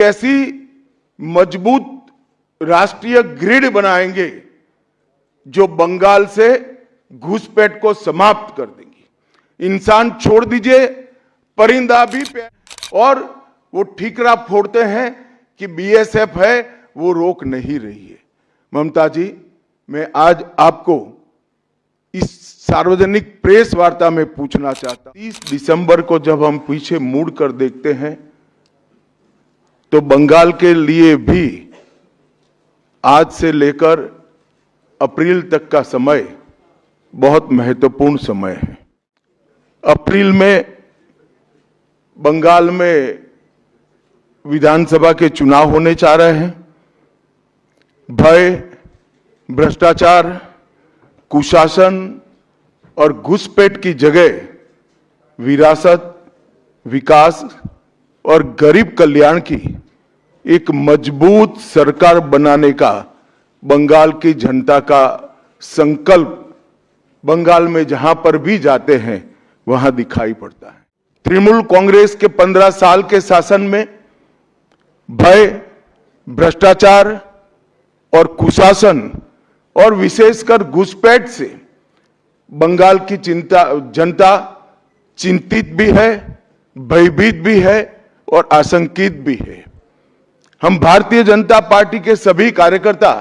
कैसी मजबूत राष्ट्रीय ग्रिड बनाएंगे जो बंगाल से घुसपैठ को समाप्त कर देंगी। इंसान छोड़ दीजिए, परिंदा भी और वो ठीकरा फोड़ते हैं कि बीएसएफ है, वो रोक नहीं रही है। ममता जी, मैं आज आपको इस सार्वजनिक प्रेस वार्ता में पूछना चाहता हूं, 30 दिसंबर को जब हम पीछे मुड़ कर देखते हैं तो बंगाल के लिए भी आज से लेकर अप्रैल तक का समय बहुत महत्वपूर्ण समय है। अप्रैल में बंगाल में विधानसभा के चुनाव होने जा रहे हैं। भय, भ्रष्टाचार, कुशासन और घुसपैठ की जगह विरासत, विकास और गरीब कल्याण की एक मजबूत सरकार बनाने का बंगाल की जनता का संकल्प बंगाल में जहां पर भी जाते हैं वहां दिखाई पड़ता है। तृणमूल कांग्रेस के 15 साल के शासन में भय, भ्रष्टाचार और कुशासन और विशेषकर घुसपैठ से बंगाल की जनता चिंतित भी है, भयभीत भी है और आशंकित भी है। हम भारतीय जनता पार्टी के सभी कार्यकर्ता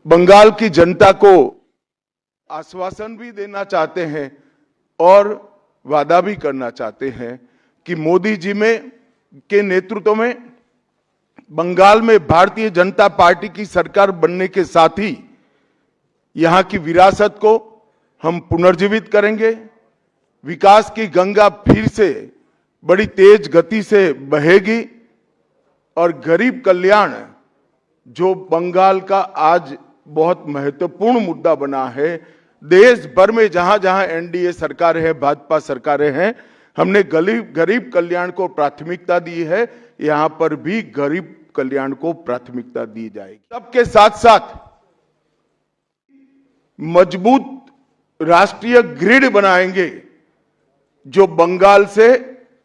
बंगाल की जनता को आश्वासन भी देना चाहते हैं और वादा भी करना चाहते हैं कि मोदी जी के नेतृत्व में बंगाल में भारतीय जनता पार्टी की सरकार बनने के साथ ही यहां की विरासत को हम पुनर्जीवित करेंगे। विकास की गंगा फिर से बड़ी तेज गति से बहेगी और गरीब कल्याण, जो बंगाल का आज बहुत महत्वपूर्ण मुद्दा बना है, देश भर में जहां जहां एनडीए सरकार है, भाजपा सरकारें हैं, हमने गरीब कल्याण को प्राथमिकता दी है। यहां पर भी गरीब कल्याण को प्राथमिकता दी जाएगी। सबके साथ साथ मजबूत राष्ट्रीय ग्रिड बनाएंगे जो बंगाल से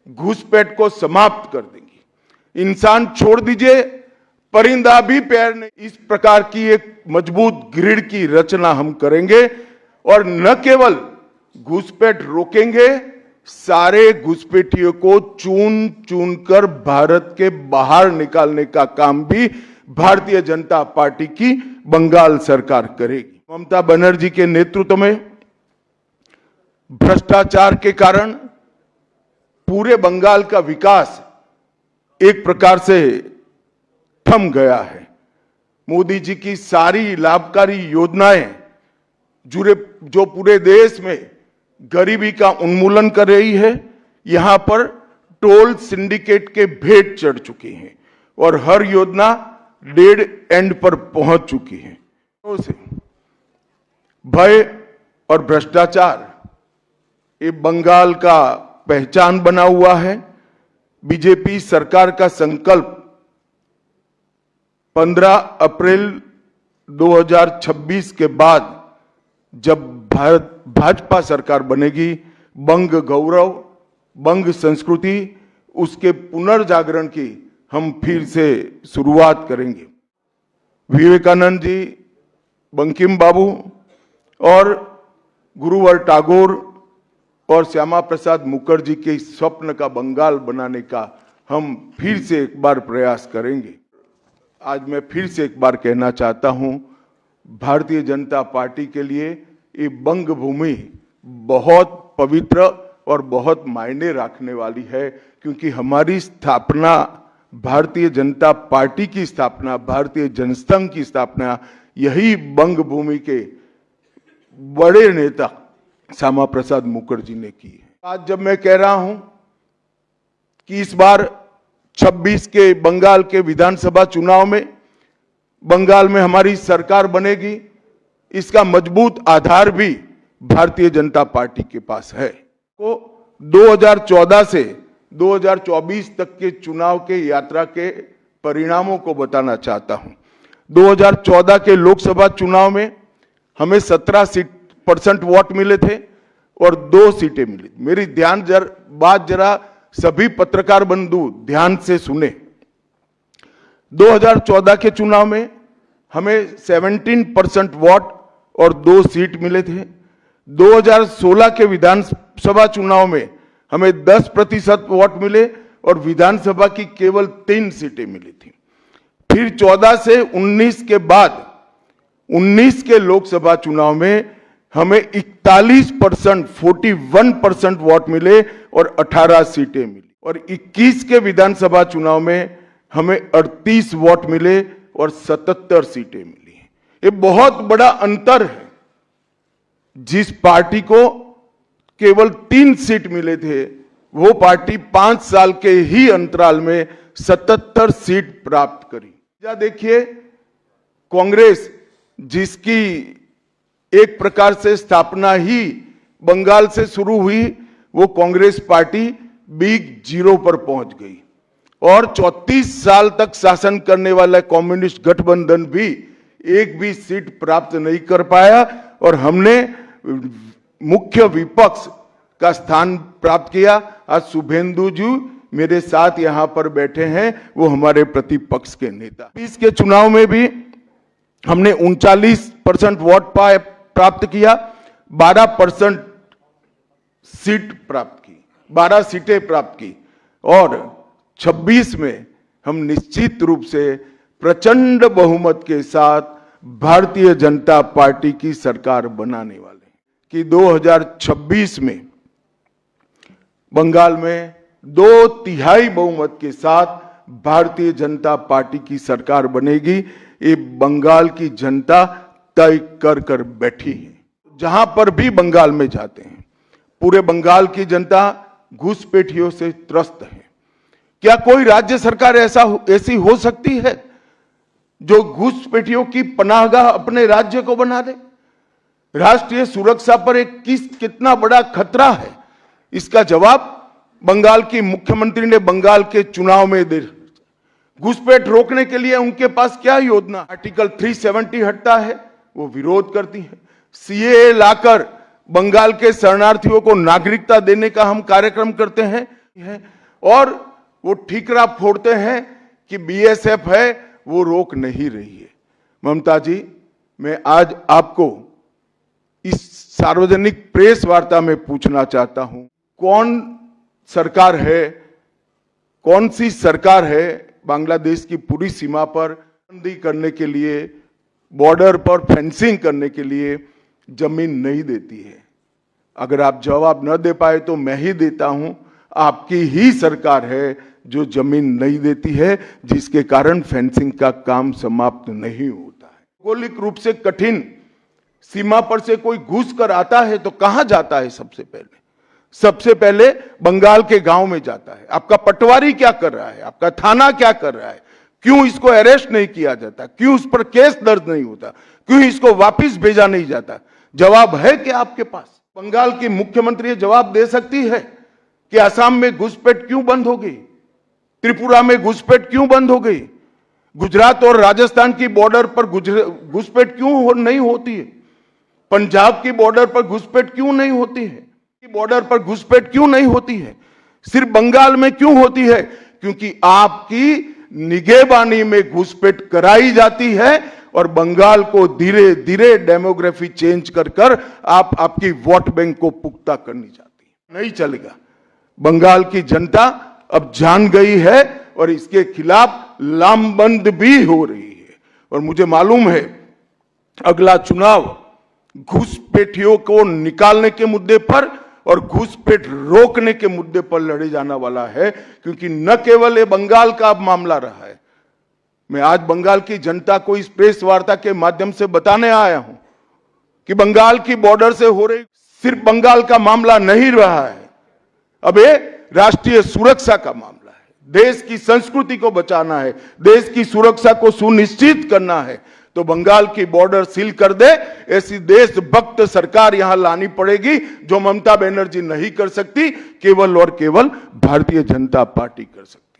घुसपैठ को समाप्त कर देंगी। इंसान छोड़ दीजिए, परिंदा भी पैर नहीं। इस प्रकार की एक मजबूत ग्रिड की रचना हम करेंगे और न केवल घुसपैठ रोकेंगे, सारे घुसपैठियों को चुन चुन कर भारत के बाहर निकालने का काम भी भारतीय जनता पार्टी की बंगाल सरकार करेगी। ममता बनर्जी के नेतृत्व में भ्रष्टाचार के कारण पूरे बंगाल का विकास एक प्रकार से थम गया है। मोदी जी की सारी लाभकारी योजनाएं जो पूरे देश में गरीबी का उन्मूलन कर रही है, यहां पर टोल सिंडिकेट के भेंट चढ़ चुकी हैं और हर योजना डेड एंड पर पहुंच चुकी है। भय और भ्रष्टाचार ये बंगाल का पहचान बना हुआ है। बीजेपी सरकार का संकल्प 15 अप्रैल 2026 के बाद जब भाजपा सरकार बनेगी, बंग गौरव, बंग संस्कृति, उसके पुनर्जागरण की हम फिर से शुरुआत करेंगे। विवेकानंद जी, बंकिम बाबू और गुरुवर टैगोर और श्यामा प्रसाद मुखर्जी के स्वप्न का बंगाल बनाने का हम फिर से एक बार प्रयास करेंगे। आज मैं फिर से एक बार कहना चाहता हूं, भारतीय जनता पार्टी के लिए ये बंग भूमि बहुत पवित्र और बहुत मायने रखने वाली है, क्योंकि हमारी स्थापना, भारतीय जनता पार्टी की स्थापना, भारतीय जनसंघ की स्थापना यही बंग भूमि के बड़े नेता श्यामा प्रसाद मुखर्जी ने की है। आज जब मैं कह रहा हूं कि इस बार 26 के बंगाल के विधानसभा चुनाव में बंगाल में हमारी सरकार बनेगी, इसका मजबूत आधार भी भारतीय जनता पार्टी के पास है। को 2014 से 2024 तक के चुनाव के यात्रा के परिणामों को बताना चाहता हूं। 2014 के लोकसभा चुनाव में हमें 17% वोट मिले थे और 2 सीटें मिली। मेरी बात जरा सभी पत्रकार बंधु ध्यान से सुने। 2014 के चुनाव में हमें 17% वोट और 2 सीट मिले थे। 2016 के विधानसभा चुनाव में हमें 10% वोट मिले और विधानसभा की केवल 3 सीटें मिली थी। फिर 14 से 19 के बाद 19 के लोकसभा चुनाव में हमें 41%, 41% वोट मिले और 18 सीटें मिली। और 21 के विधानसभा चुनाव में हमें 38 वोट मिले और 77 सीटें मिली। ये बहुत बड़ा अंतर है। जिस पार्टी को केवल 3 सीट मिले थे, वो पार्टी 5 साल के ही अंतराल में 77 सीट प्राप्त करी। या देखिए, कांग्रेस जिसकी एक प्रकार से स्थापना ही बंगाल से शुरू हुई, वो कांग्रेस पार्टी बिग जीरो पर पहुंच गई और 34 साल तक शासन करने वाला कम्युनिस्ट गठबंधन भी एक भी सीट प्राप्त नहीं कर पाया और हमने मुख्य विपक्ष का स्थान प्राप्त किया। आज शुभेंदु जी मेरे साथ यहां पर बैठे हैं, वो हमारे प्रतिपक्ष के नेता। इस के चुनाव में भी हमने 39% वोट प्राप्त किया, 12% सीट प्राप्त की, 12 सीटें प्राप्त की और 26 में हम निश्चित रूप से प्रचंड बहुमत के साथ भारतीय जनता पार्टी की सरकार बनाने वाले हैं कि 2026 में बंगाल में 2/3 बहुमत के साथ भारतीय जनता पार्टी की सरकार बनेगी। ये बंगाल की जनता तय कर बैठी है। जहां पर भी बंगाल में जाते हैं, पूरे बंगाल की जनता घुसपैठियों से त्रस्त है। क्या कोई राज्य सरकार ऐसी हो सकती है जो घुसपैठियों की पनाहगाह अपने राज्य को बना दे? राष्ट्रीय सुरक्षा पर एक कितना बड़ा खतरा है, इसका जवाब बंगाल की मुख्यमंत्री ने बंगाल के चुनाव में दे। घुसपैठ रोकने के लिए उनके पास क्या योजना? आर्टिकल 370 हटता है, वो विरोध करती है। सीएए लाकर बंगाल के शरणार्थियों को नागरिकता देने का हम कार्यक्रम करते हैं और वो ठीकरा फोड़ते हैं कि बीएसएफ है, वो रोक नहीं रही है। ममता जी, मैं आज आपको इस सार्वजनिक प्रेस वार्ता में पूछना चाहता हूं, कौन सी सरकार है बांग्लादेश की पूरी सीमा पर बंदी करने के लिए, बॉर्डर पर फेंसिंग करने के लिए जमीन नहीं देती है? अगर आप जवाब न दे पाए तो मैं ही देता हूं, आपकी ही सरकार है जो जमीन नहीं देती है, जिसके कारण फेंसिंग का काम समाप्त नहीं होता है। भौगोलिक रूप से कठिन सीमा पर से कोई घुस कर आता है तो कहां जाता है? सबसे पहले बंगाल के गांव में जाता है। आपका पटवारी क्या कर रहा है? आपका थाना क्या कर रहा है? क्यों इसको अरेस्ट नहीं किया जाता? क्यों उस पर केस दर्ज नहीं होता? क्यों इसको वापस भेजा नहीं जाता? जवाब है क्या आपके पास? बंगाल की मुख्यमंत्री जवाब दे सकती है कि असम में घुसपैठ क्यों बंद हो गई? त्रिपुरा में घुसपैठ क्यों बंद हो गई? गुजरात और राजस्थान की बॉर्डर पर घुसपैठ क्यों नहीं होती है? पंजाब की बॉर्डर पर घुसपैठ क्यों नहीं होती है? बॉर्डर पर घुसपैठ क्यों नहीं होती है? सिर्फ बंगाल में क्यों होती है? क्योंकि आपकी निगहबानी में घुसपैठ कराई जाती है और बंगाल को धीरे धीरे डेमोग्राफी चेंज कर आप आपकी वोट बैंक को पुख्ता करनी चाहती है। नहीं चलेगा। बंगाल की जनता अब जान गई है और इसके खिलाफ लामबंद भी हो रही है। और मुझे मालूम है अगला चुनाव घुसपैठियों को निकालने के मुद्दे पर और घुसपैठ रोकने के मुद्दे पर लड़े जाने वाला है, क्योंकि न केवल ये बंगाल का मामला रहा है। मैं आज बंगाल की जनता को इस प्रेस वार्ता के माध्यम से बताने आया हूं कि बंगाल की बॉर्डर से हो रही सिर्फ बंगाल का मामला नहीं रहा है, अब ये राष्ट्रीय सुरक्षा का मामला है। देश की संस्कृति को बचाना है, देश की सुरक्षा को सुनिश्चित करना है, तो बंगाल की बॉर्डर सील कर दे, ऐसी देशभक्त सरकार यहां लानी पड़ेगी जो ममता बनर्जी नहीं कर सकती, केवल और केवल भारतीय जनता पार्टी कर सकती।